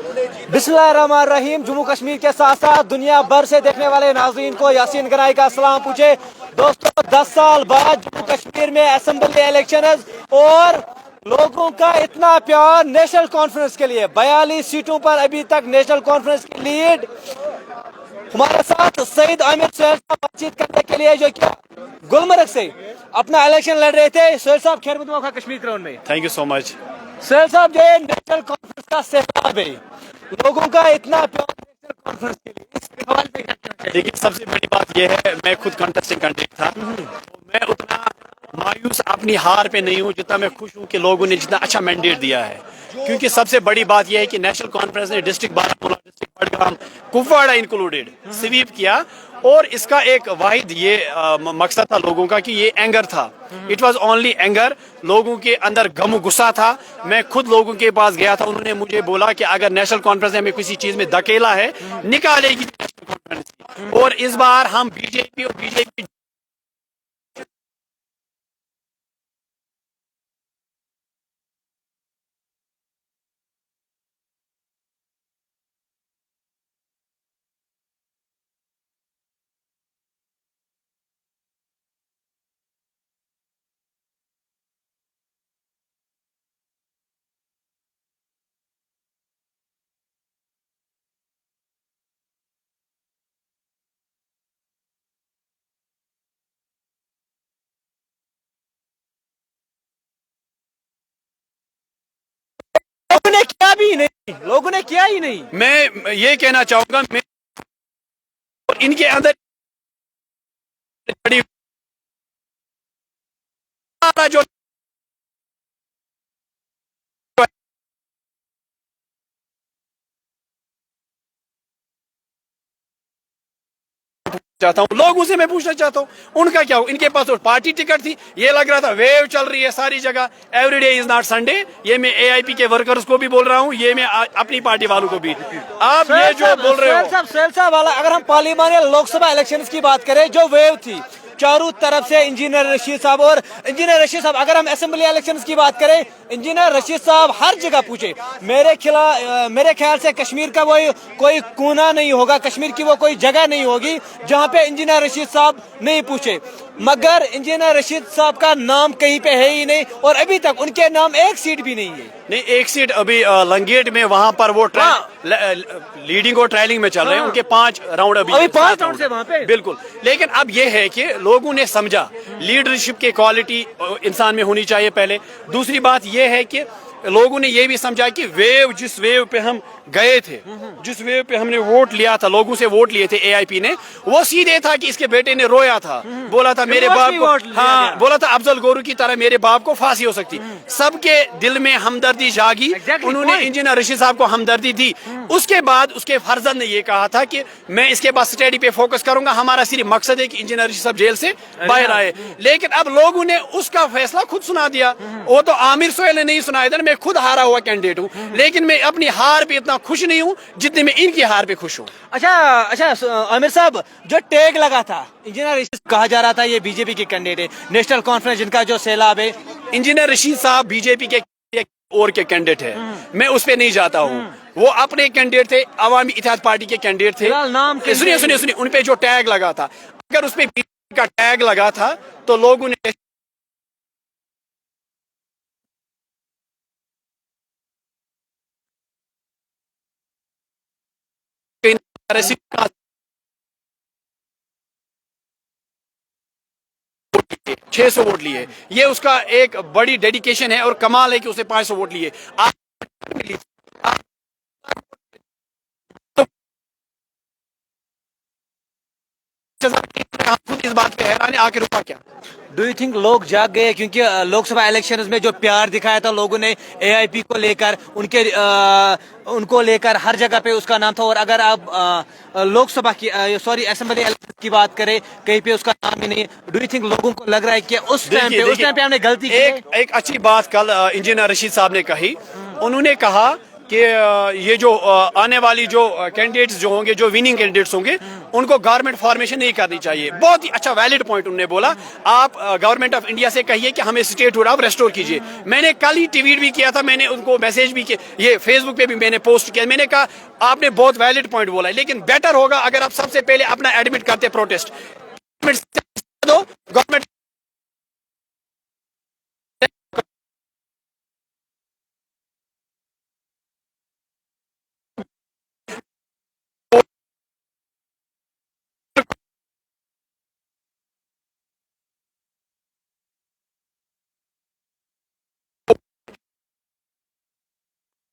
बिस्मिल्लाहिर्रहमानिर्रहीम। जम्मू कश्मीर के साथ साथ दुनिया भर से देखने वाले नाज़रीन को यासीन गनाई का सलाम पूछे। दोस्तों, 10 साल बाद जम्मू कश्मीर में असेंबली इलेक्शन और लोगों का इतना प्यार नेशनल कॉन्फ्रेंस के लिए। 42 सीटों पर अभी तक नेशनल कॉन्फ्रेंस की लीड। हमारे साथ सईद आमिर सोहेल साहब बातचीत करने के लिए, जो क्या गुलमर्ग से अपना इलेक्शन लड़ रहे थे। सोहेल साहब, खैर मकदम कश्मीर ग्राउंड में। Thank you so much. Sohail साहब, जो नेशनल कॉन्फ्रेंस का सैलाब है, लोगों का इतना प्यार नेशनल कॉन्फ्रेंस के लिए, इस सवाल पे क्या कहना चाहिए? देखिए, सबसे बड़ी बात यह है, मैं खुद कंटेस्टिंग कैंडिडेट था, तो मैं उतना मायूस अपनी हार पे नहीं हूँ जितना मैं खुश हूँ कि लोगों ने जितना अच्छा मैंडेट दिया है। क्योंकि सबसे बड़ी बात यह है कि नेशनल कॉन्फ्रेंस ने district Baramulla, district Budgam, Kupwara included sweep किया। और इसका एक वाहिद ये मकसद था लोगों का कि ये एंगर था। It was only anger. लोगों के अंदर गम गुस्सा था। मैं खुद लोगों के पास गया था, उन्होंने मुझे बोला कि अगर नेशनल कॉन्फ्रेंस ने हमें किसी चीज में धकेला है, निकालेगी नेशनल कॉन्फ्रेंस। और इस बार हम बीजेपी और बीजेपी लोगों ने किया भी नहीं, लोगों ने किया ही नहीं। मैं ये कहना चाहूंगा, मैं इनके अंदर बड़ी जो चाहता हूँ, लोगों से मैं पूछना चाहता हूँ उनका क्या हो। इनके पास तो पार्टी टिकट थी, ये लग रहा था वेव चल रही है सारी जगह, एवरीडे इज नॉट संडे। ये मैं एआईपी के वर्कर्स को भी बोल रहा हूँ, ये मैं अपनी पार्टी वालों को भी। आप ये जो बोल रहे हो, सोहेल साहब वाला, अगर हम पार्लियामानी लोकसभा इलेक्शंस की बात करें, जो वेव थी चारों तरफ से इंजीनियर रशीद साहब और इंजीनियर रशीद साहब, अगर हम असेंबली इलेक्शंस की बात करें, इंजीनियर रशीद साहब हर जगह पूछे। मेरे ख्याल से कश्मीर का वो कोई कोना नहीं होगा, कश्मीर की वो कोई जगह नहीं होगी जहां पे इंजीनियर रशीद साहब नहीं पूछे। मगर इंजीनियर रशीद साहब का नाम कहीं पे है ही नहीं, और अभी तक उनके नाम एक सीट भी नहीं है। नहीं, एक सीट अभी लंगेट में, वहां पर वो लीडिंग और ट्रायलिंग में चल रहे हैं। उनके 5 राउंड अभी 5 राउंड से वहां पे। बिल्कुल। लेकिन अब ये है कि लोगों ने समझा लीडरशिप की क्वालिटी इंसान में होनी चाहिए पहले। दूसरी बात ये है कि लोगों ने ये भी समझा कि जिस वेव पे हम गए थे, जिस वेव पे हमने वोट लिया था, लोगों से वोट लिए थे एआईपी ने, वो सीधे था कि इसके बेटे ने रोया था, बोला था मेरे बाप को, हाँ, बोला था अफजल गोरू की तरह मेरे बाप को फांसी हो सकती। सबके दिल में हमदर्दी जागी। उन्होंने इंजीनियर रशीद साहब को हमदर्दी दी। उसके बाद उसके फर्जंद ने ये कहा था कि मैं इसके बाद स्टडी पे फोकस करूंगा, हमारा सिर्फ मकसद है कि इंजीनियर रशीद साहब जेल से बाहर आए। लेकिन अब लोगों ने उसका फैसला खुद सुना दिया। वो तो आमिर सोहेल ने नहीं सुनाया था। मैं खुद हारा हुआ कैंडिडेट हूँ, लेकिन मैं अपनी हार पे इतना खुश नहीं हूँ जितने मैं इनकी हार पे खुश हूँ। अच्छा आमिर साहब, जो टैग लगा था इंजीनियर रशीद, कहा जा रहा था ये बीजेपी के कैंडिडेट है, नेशनल कॉन्फ्रेंस जिनका जो सैलाब है। इंजीनियर रशीद साहब बीजेपी के और के कैंडिडेट है, मैं उस पे नहीं जाता हूँ। वो अपने कैंडिडेट थे, अवामी इत्तेहाद पार्टी के कैंडिडेट थे। सुनिए, उन पे जो टैग लगा था, अगर उस पे बीजेपी का टैग लगा था तो लोगों ने छह सौ वोट लिए। ये उसका एक बड़ी डेडिकेशन है और कमाल है कि उसे 500 वोट लिए। खुद इस बात पे हैरान है, आखिर रुका क्या? डू यू थिंक लोग जाग गए? क्योंकि लोकसभा इलेक्शन में जो प्यार दिखाया था लोगों ने एआईपी को लेकर, उनको लेकर हर जगह पे उसका नाम था। और अगर आप लोकसभा की असेंबली इलेक्शन की बात करें, कहीं पे उसका नाम ही नहीं। डू यू थिंक लोगों को लग रहा है कि उस टाइम पे हमने गलती की? एक अच्छी बात कल इंजीनियर रशीद साहब ने कही। उन्होंने कहा कि ये जो आने वाली जो कैंडिडेट्स जो होंगे, जो विनिंग कैंडिडेट्स होंगे, उनको गवर्नमेंट फॉर्मेशन नहीं करनी चाहिए। बहुत ही अच्छा वैलिड पॉइंट उन्होंने बोला। आप गवर्नमेंट ऑफ इंडिया से कहिए कि हमें स्टेटहुड आप रेस्टोर कीजिए। मैंने कल ही ट्वीट भी किया था, मैंने उनको मैसेज भी किया, ये फेसबुक पे भी मैंने पोस्ट किया। मैंने कहा आपने बहुत वैलिड पॉइंट बोला है, लेकिन बेटर होगा अगर आप सबसे पहले अपना एडमिट करते प्रोटेस्ट दो गवर्नमेंट।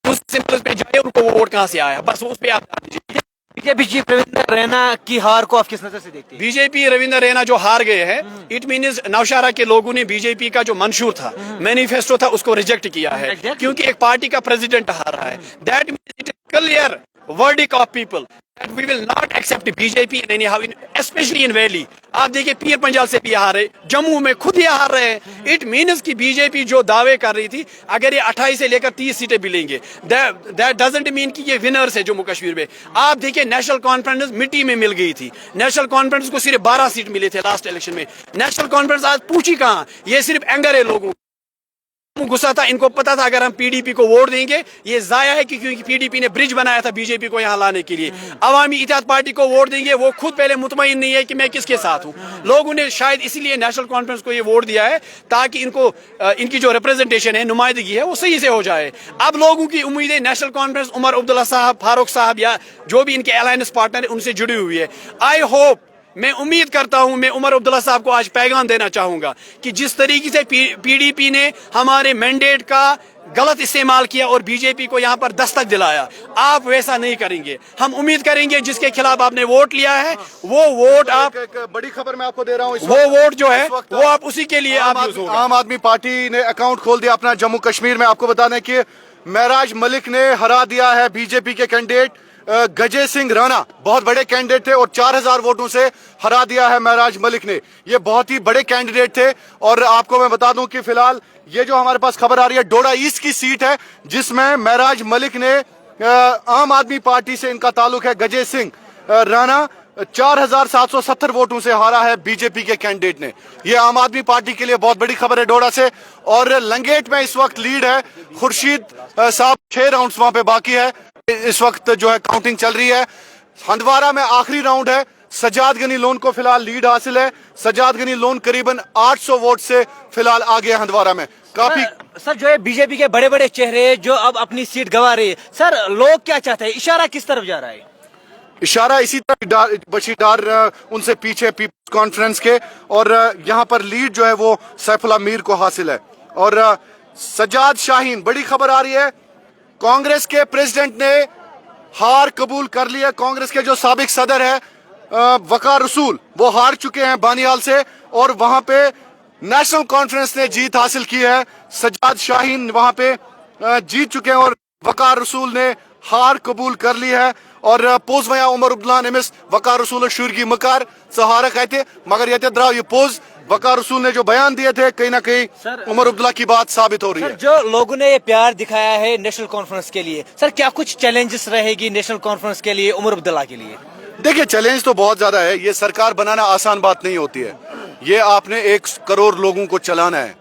उस सिंपल पे जाए, उनको वोट कहां से आया, बस उस पे आप ध्यान दीजिए। बीजेपी चीफ रविंद्र रैना की हार को आप किस नजर से देखते हैं? बीजेपी रविंद्र रैना जो हार गए हैं, इट मीन्स नौशहरा के लोगों ने बीजेपी का जो मंशूर था, मैनिफेस्टो था, उसको रिजेक्ट किया है। Exactly. क्योंकि एक पार्टी का प्रेसिडेंट हार रहा है। That means it is clear verdict of people that we will not accept BJP in anyhow, especially in Valley। आप देखिए पीर पंजाल से भी हार रहे, जम्मू में खुद ये हार रहे हैं। इट मीन्स कि बीजेपी जो दावे कर रही थी, अगर ये 28 से लेकर 30 सीटें भी लेंगे, दैट डजंट मीन कि ये विनर्स है जम्मू कश्मीर में। आप देखिए नेशनल कॉन्फ्रेंस मिट्टी में मिल गई थी। नेशनल कॉन्फ्रेंस को सिर्फ 12 सीट मिले थे लास्ट इलेक्शन में। नेशनल कॉन्फ्रेंस आज पूछी कहां, ये सिर्फ एंगर है लोगों गुस्सा था। इनको पता था अगर हम पीडीपी को वोट देंगे ये जाया है, क्योंकि पीडीपी ने ब्रिज बनाया था बीजेपी को यहां लाने के लिए। अवामी इत्तेहाद पार्टी को वोट देंगे, वो खुद पहले मुतमईन नहीं है कि मैं किसके साथ हूं। लोगों ने शायद इसीलिए नेशनल कॉन्फ्रेंस को ये वोट दिया है, ताकि इनको इनकी जो रिप्रेजेंटेशन है, नुमाइंदगी है, वो सही से हो जाए। अब लोगों की उम्मीद है नेशनल कॉन्फ्रेंस उमर अब्दुल्ला साहब, फारूक साहब या जो भी इनके अलायंस पार्टनर है उनसे जुड़ी हुई है। आई होप, मैं उम्मीद करता हूं, मैं उमर अब्दुल्ला साहब को आज पैगाम देना चाहूंगा कि जिस तरीके से पीडीपी ने हमारे मैंडेट का गलत इस्तेमाल किया और बीजेपी को यहां पर दस्तक दिलाया, आप वैसा नहीं करेंगे। हम उम्मीद करेंगे जिसके खिलाफ आपने वोट लिया है, वो वोट आप, एक बड़ी खबर मैं आपको दे रहा हूँ, वो वोट जो है वो आप उसी के लिए आप यूज होगा। आम आदमी पार्टी ने अकाउंट खोल दिया अपना जम्मू कश्मीर में। आपको बताना है कि महराज मलिक ने हरा दिया है बीजेपी के कैंडिडेट गजे सिंह राणा। बहुत बड़े कैंडिडेट थे और 4000 वोटों से हरा दिया है महराज मलिक ने। ये बहुत ही बड़े कैंडिडेट थे। और आपको मैं बता दूं कि फिलहाल ये जो हमारे पास खबर आ रही है, डोडा ईस्ट की सीट है जिसमें महराज मलिक ने आम आदमी पार्टी से इनका ताल्लुक है, गजे सिंह राणा 4770 वोटों से हारा है बीजेपी के कैंडिडेट ने। ये आम आदमी पार्टी के लिए बहुत बड़ी खबर है डोडा से। और लंगेट में इस वक्त लीड है खुर्शीद साहब, 6 राउंड्स वहां पे बाकी है। इस वक्त जो है काउंटिंग चल रही है। हंदवारा में आखिरी राउंड है। सजाद गनी लोन को फिलहाल लीड हासिल है। सजाद गनी लोन करीबन 800 वोट से फिलहाल आगे है हंदवारा में। काफी सर जो है बीजेपी के बड़े बड़े चेहरे जो अब अपनी सीट गंवा रहे हैं, सर लोग क्या चाहते हैं, इशारा किस तरफ जा रहा है? इशारा इसी तरह बशीदार उनसे पीछे पीपल्स कॉन्फ्रेंस के। और यहाँ पर लीड जो है वो सैफुल्लाह मीर को हासिल है। और सजाद शाहीन, बड़ी खबर आ रही है, कांग्रेस के प्रेसिडेंट ने हार कबूल कर ली है। कांग्रेस के जो साबिक सदर है वकार रसूल, वो हार चुके हैं बानियाल से और वहां पे नेशनल कॉन्फ्रेंस ने जीत हासिल की है। सजाद शाहीन वहां पे जीत चुके हैं और वकार रसूल ने हार कबूल कर ली है। और पोज वया उमर अब्दुल्ला अमिस वकार रसूल शुरगी मकार सहारा कहते, मगर ये द्राव ये पोज वकार रसूल ने जो बयान दिए थे, कहीं ना कहीं उमर अब्दुल्ला की बात साबित हो रही है। जो लोगों ने ये प्यार दिखाया है नेशनल कॉन्फ्रेंस के लिए, सर क्या कुछ चैलेंजेस रहेगी नेशनल कॉन्फ्रेंस के लिए, उमर अब्दुल्ला के लिए? देखिए चैलेंज तो बहुत ज्यादा है। ये सरकार बनाना आसान बात नहीं होती है। ये आपने 1 करोड़ लोगों को चलाना है।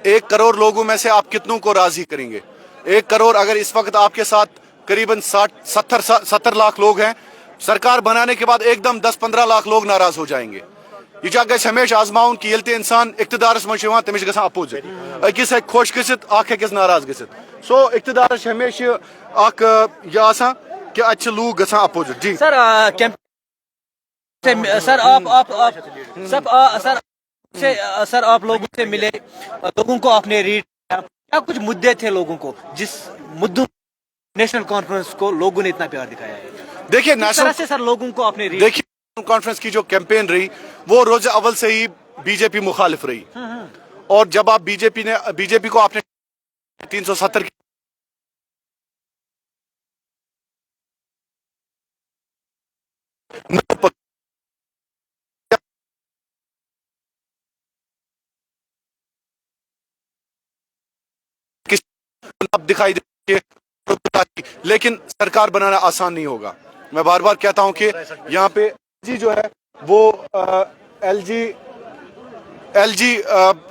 1 करोड़ लोगों में से आप कितनों को राजी करेंगे? 1 करोड़, अगर इस वक्त आपके साथ करीबन 60-70 लाख लोग हैं, सरकार बनाने के बाद एकदम 10-15 लाख लोग नाराज हो जाएंगे। यह गस हमेशा आजमाउन कि ये इंसान इक्तदारस मज तमिस ग अपोजिट, अकिस हे खुश गसित अकिस नाराज गसित। सो इक्तदारस हमेशा कि अच्छे लोग ग अपोजिट। जी सर सर सर आप लोगों से मिले, लोगों को आपने रीड किया, क्या कुछ मुद्दे थे लोगों को जिस मुद्दों नेशनल कॉन्फ्रेंस को लोगों ने इतना प्यार दिखाया है? देखिए नेशनल से सर लोगों को आपने रीड, देखिए कॉन्फ्रेंस की जो कैंपेन रही वो रोज अव्वल से ही बीजेपी मुखालिफ रही। और जब आप बीजेपी को आपने 370 दिखाई दे लेकिन सरकार बनाना आसान नहीं होगा। मैं बार बार कहता हूं कि यहाँ पे जी जो है वो एलजी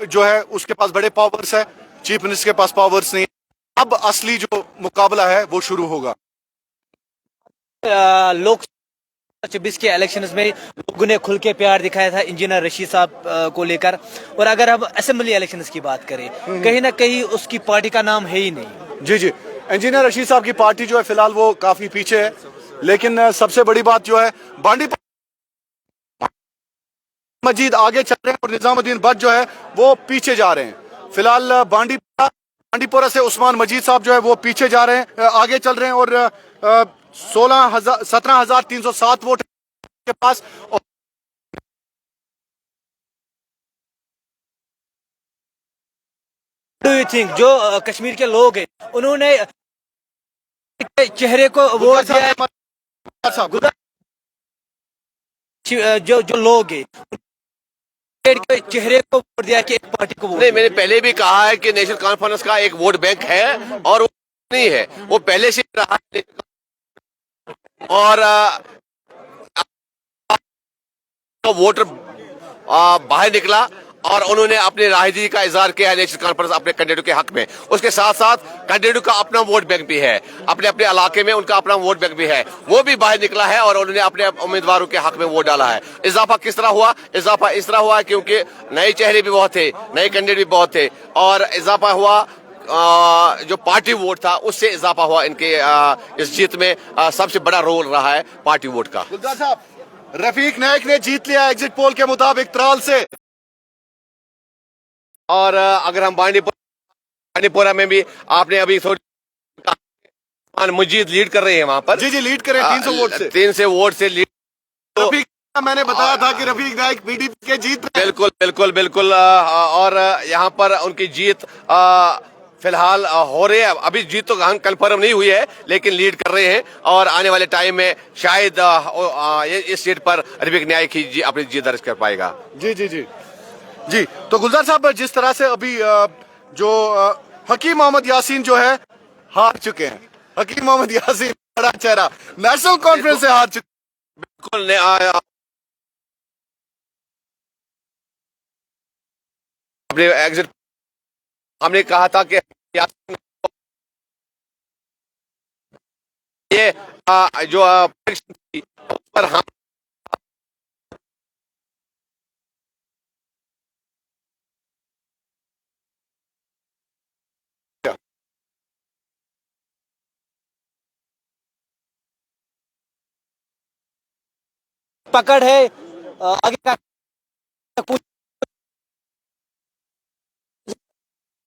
जो है उसके पास बड़े पावर्स है, चीफ मिनिस्टर के पास पावर्स नहीं है। अब असली जो मुकाबला है वो शुरू होगा। लोक 26 के इलेक्शंस में लोगों ने खुल के प्यार दिखाया था इंजीनियर रशीद साहब को लेकर। और अगर हम असेंबली इलेक्शंस की बात करें, कहीं ना कहीं उसकी पार्टी का नाम है ही नहीं। जी जी, इंजीनियर रशीद साहब की पार्टी जो है फिलहाल वो काफी पीछे है, लेकिन सबसे बड़ी बात जो है बांडीपुरा मजीद आगे चल रहे हैं और निजामुद्दीन भट्ट जो है वो पीछे जा रहे हैं। फिलहाल बांडीपुरा से उस्मान मजीद साहब जो है वो पीछे जा रहे हैं, आगे चल रहे हैं और 17,307 वोट के पास। डू यू थिंक जो कश्मीर के लोग हैं उन्होंने चेहरे को वोट दिया है? जो जो लोग हैं के चेहरे को वोट दिया कि एक पार्टी को वोट नहीं, मैंने पहले भी कहा है कि नेशनल कॉन्फ्रेंस का एक वोट बैंक है और वो नहीं है, वो पहले से रहा है। और वोटर बाहर निकला और उन्होंने अपनी राहदीरी का इजहार किया है नेशनल कॉन्फ्रेंस अपने कैंडिडेट के हक में। उसके साथ साथ कैंडिडेट का अपना वोट बैंक भी है, अपने अपने इलाके में उनका अपना वोट बैंक भी है, वो भी बाहर निकला है और उन्होंने अपने उम्मीदवारों के हक में वोट डाला है। इजाफा किस तरह हुआ? इजाफा इस तरह हुआ क्योंकि नए चेहरे भी बहुत थे, नए कैंडिडेट भी बहुत थे और इजाफा हुआ जो पार्टी वोट था उससे इजाफा हुआ। इनके इस जीत में सबसे बड़ा रोल रहा है पार्टी वोट का। गुलजार साहब, रफीक नायक ने जीत लिया एग्जिट पोल के मुताबिक त्राल से। और अगर हम बांडीपुरा में भी आपने अभी थोड़ी मजीद लीड कर रहे हैं वहां पर। जी जी, लीड करें 300 वोट से। 300 वोट से लीड। तो रफीक, मैंने बताया था कि रफीक नायक पीडीपी के जीत रहे हैं। बिल्कुल बिल्कुल बिल्कुल। और यहाँ पर उनकी जीत फिलहाल हो रही है। अभी जीत तो कंफर्म नहीं हुई है लेकिन लीड कर रहे हैं और आने वाले टाइम में शायद इस सीट पर रफीक नायक ही अपनी जीत दर्ज कर पाएगा। जी जी जी जी। तो गुलजार साहब, जिस तरह से अभी जो हकीम मोहम्मद यासीन जो है हार चुके हैं, हकीम मोहम्मद यासीन बड़ा चेहरा नेशनल कॉन्फ्रेंस से हार चुके। बिल्कुल अपने एग्जिट हमने कहा था कि ये जो उस पर हम पकड़ है आगे का